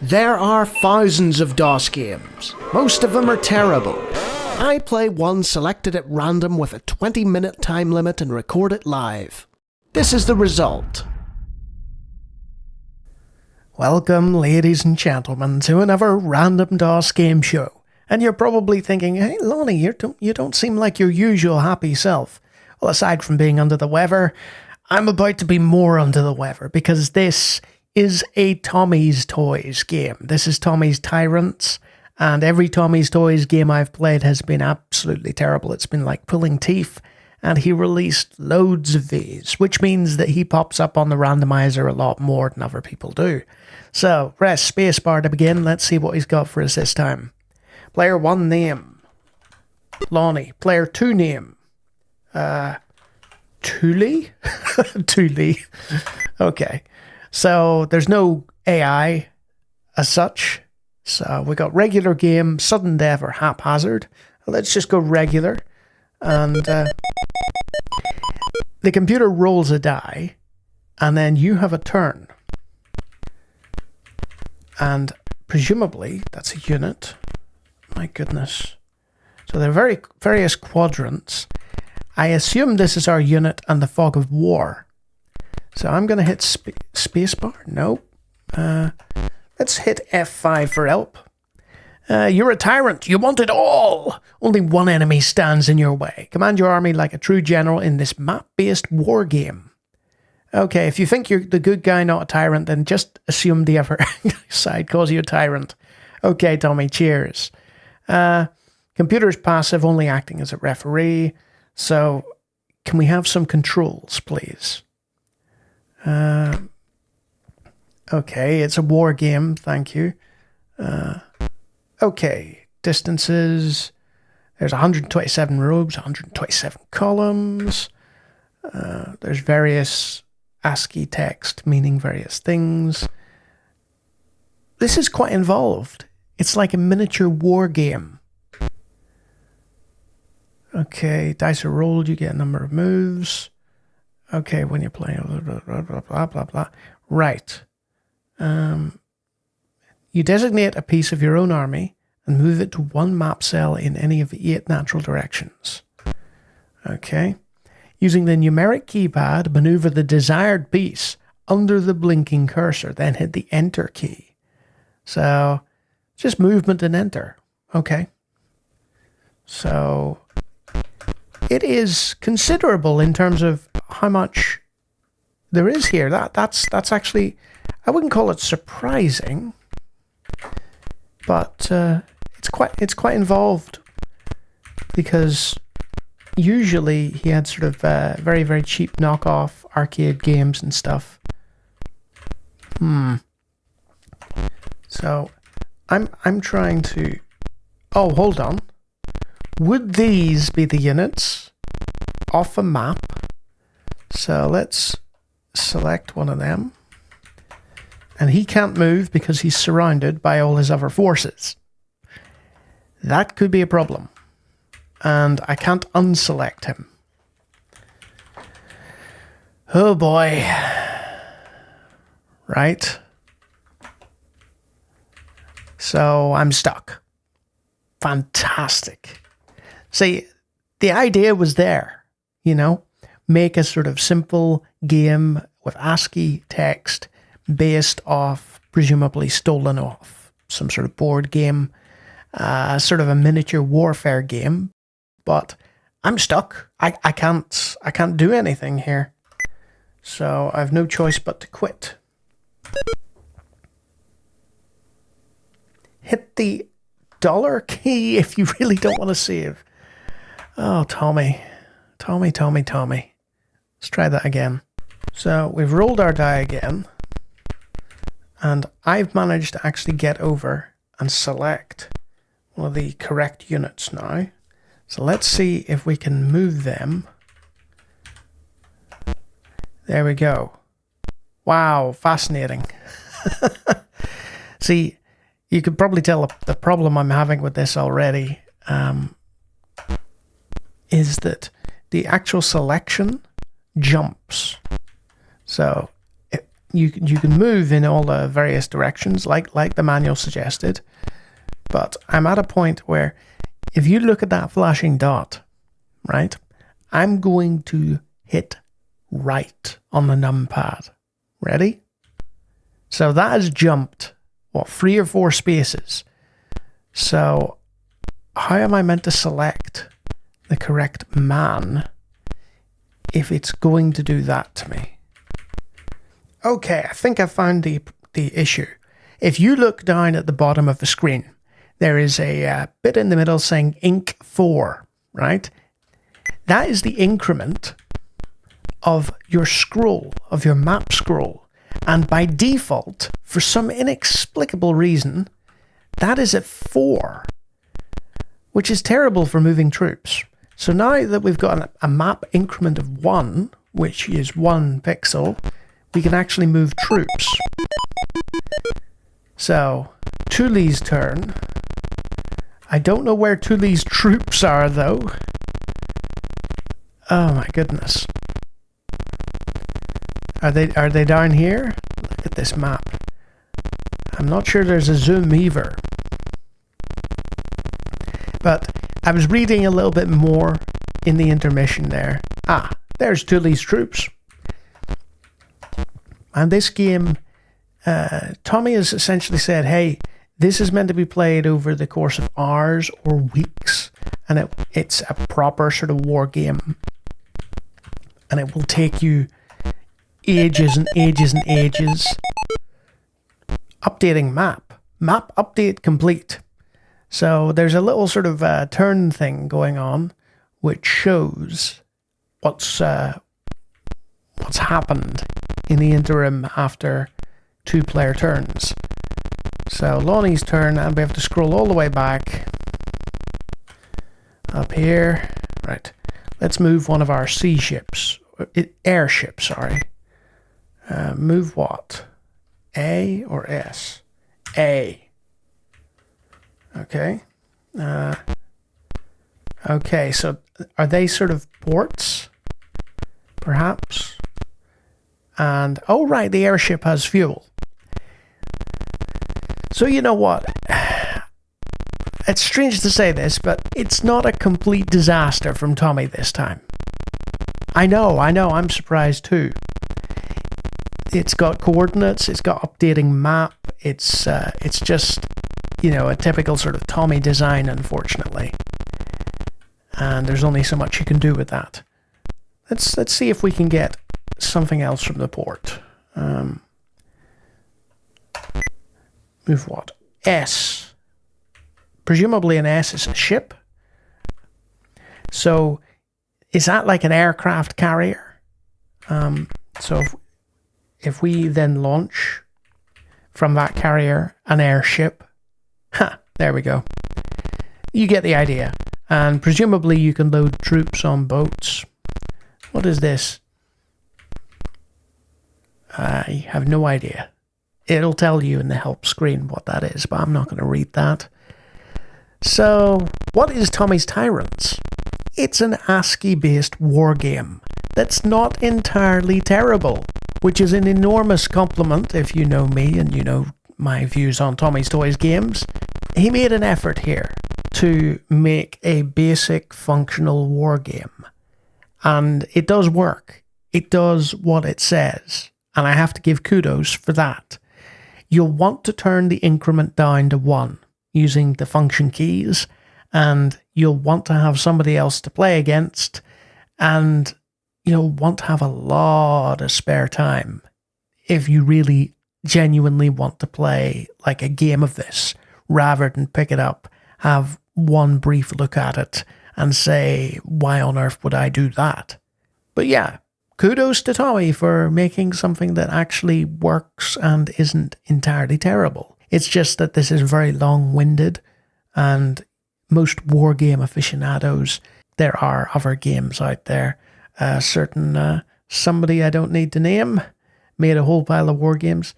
There are thousands of DOS games. Most of them are terrible. I play one selected at random with a 20-minute time limit and record it live. This is the result. Welcome, ladies and gentlemen, to another random DOS game show. And you're probably thinking, hey, Lawnie, you don't seem like your usual happy self. Well, aside from being under the weather, I'm about to be more under the weather because this is a Tommy's Toys game. This is Tommy's Tyrants, and every Tommy's Toys game I've played has been absolutely terrible. It's been like pulling teeth, and he released loads of these, which means that he pops up on the randomizer a lot more than other people do. So, press spacebar to begin. Let's see what he's got for us this time. Player 1 name, Lawnie. Player 2 name, Thule? Thule. Okay. So there's no AI as such. So we got regular game, sudden death, or haphazard. Let's just go regular. And the computer rolls a die, and then you have a turn. And presumably that's a unit. My goodness. So there are various quadrants. I assume this is our unit and the fog of war. So I'm going to hit spacebar. Nope. Let's hit F5 for help. You're a tyrant. You want it all. Only one enemy stands in your way. Command your army like a true general in this map-based war game. Okay, if you think you're the good guy, not a tyrant, then just assume the other side calls you a tyrant. Okay, Tommy, cheers. Computer's passive, only acting as a referee. So, can we have some controls, please? Okay, it's a war game, thank you. Okay, distances. There's 127 rows, 127 columns. There's various ASCII text meaning various things. This is quite involved. It's like a miniature war game. Okay, dice are rolled, you get a number of moves. Okay, when you're playing, blah, blah, blah, blah, blah, blah. Right. You designate a piece of your own army and move it to one map cell in any of the 8 natural directions. Okay. Using the numeric keypad, maneuver the desired piece under the blinking cursor, then hit the enter key. So, just movement and enter. Okay. So, it is considerable in terms of how much there is here. That's actually, I wouldn't call it surprising, but it's quite involved because usually he had sort of very, very cheap knockoff arcade games and stuff. So I'm trying to. Oh, hold on. Would these be the units off a map? So let's select one of them. And he can't move because he's surrounded by all his other forces. That could be a problem. And I can't unselect him. Oh boy. Right. So I'm stuck. Fantastic. See, the idea was there, you know, make a sort of simple game with ASCII text based off, presumably stolen off some sort of board game, sort of a miniature warfare game, but I'm stuck. I can't do anything here. So I've no choice but to quit. Hit the dollar key if you really don't want to save. Oh, Tommy. Let's try that again. So we've rolled our die again. And I've managed to actually get over and select one of the correct units now. So let's see if we can move them. There we go. Wow, fascinating. See, you could probably tell the problem I'm having with this already is that the actual selection jumps. So you can move in all the various directions, like the manual suggested. But I'm at a point where if you look at that flashing dot, right, I'm going to hit right on the numpad. Ready? So that has jumped, 3 or 4 spaces. So how am I meant to select the correct man if it's going to do that to me? Okay, I think I found the issue. If you look down at the bottom of the screen, there is a bit in the middle saying Inc 4, right? That is the increment of your scroll, of your map scroll. And by default, for some inexplicable reason, that is at 4, which is terrible for moving troops. So now that we've got a map increment of 1, which is 1 pixel, we can actually move troops. So, Thule's turn. I don't know where Thule's troops are, though. Oh my goodness. Are they down here? Look at this map. I'm not sure there's a zoom either. But I was reading a little bit more in the intermission there. There's Thule's troops. And this game, Tommy has essentially said, hey, this is meant to be played over the course of hours or weeks. And it's a proper sort of war game. And it will take you ages and ages and ages. Updating map. Map update complete. So there's a little sort of turn thing going on, which shows what's happened in the interim after 2-player turns. So Lawnie's turn, and we have to scroll all the way back up here. Right. Let's move one of our airships, sorry. Move what? A or S? A. Okay. Okay, so are they sort of ports? Perhaps? And, oh right, the airship has fuel. So you know what? It's strange to say this, but it's not a complete disaster from Tommy this time. I know, I'm surprised too. It's got coordinates, it's got updating map, it's just, a typical sort of Tommy design, unfortunately. And there's only so much you can do with that. Let's see if we can get something else from the port. Move what? S. Presumably an S is a ship. So is that like an aircraft carrier? So if we then launch from that carrier an airship, there we go. You get the idea. And presumably you can load troops on boats. What is this? I have no idea. It'll tell you in the help screen what that is, but I'm not going to read that. So, what is Tommy's Tyrants? It's an ASCII-based war game that's not entirely terrible, which is an enormous compliment if you know me and you know my views on Tommy's Toys games. He made an effort here to make a basic functional war game. And it does work. It does what it says. And I have to give kudos for that. You'll want to turn the increment down to 1 using the function keys, and you'll want to have somebody else to play against, and you'll want to have a lot of spare time if you really genuinely want to play like a game of this, rather than pick it up, have one brief look at it, and say, why on earth would I do that? But yeah, kudos to Tommy for making something that actually works and isn't entirely terrible. It's just that this is very long-winded, and most war game aficionados, there are other games out there. Somebody I don't need to name made a whole pile of war games.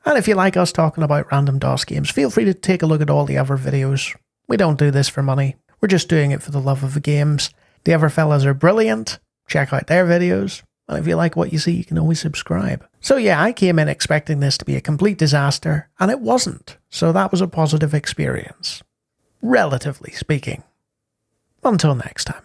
And if you like us talking about random DOS games, feel free to take a look at all the other videos. We don't do this for money. We're just doing it for the love of the games. The other fellas are brilliant. Check out their videos. And if you like what you see, you can always subscribe. So yeah, I came in expecting this to be a complete disaster, and it wasn't. So that was a positive experience, relatively speaking. Until next time.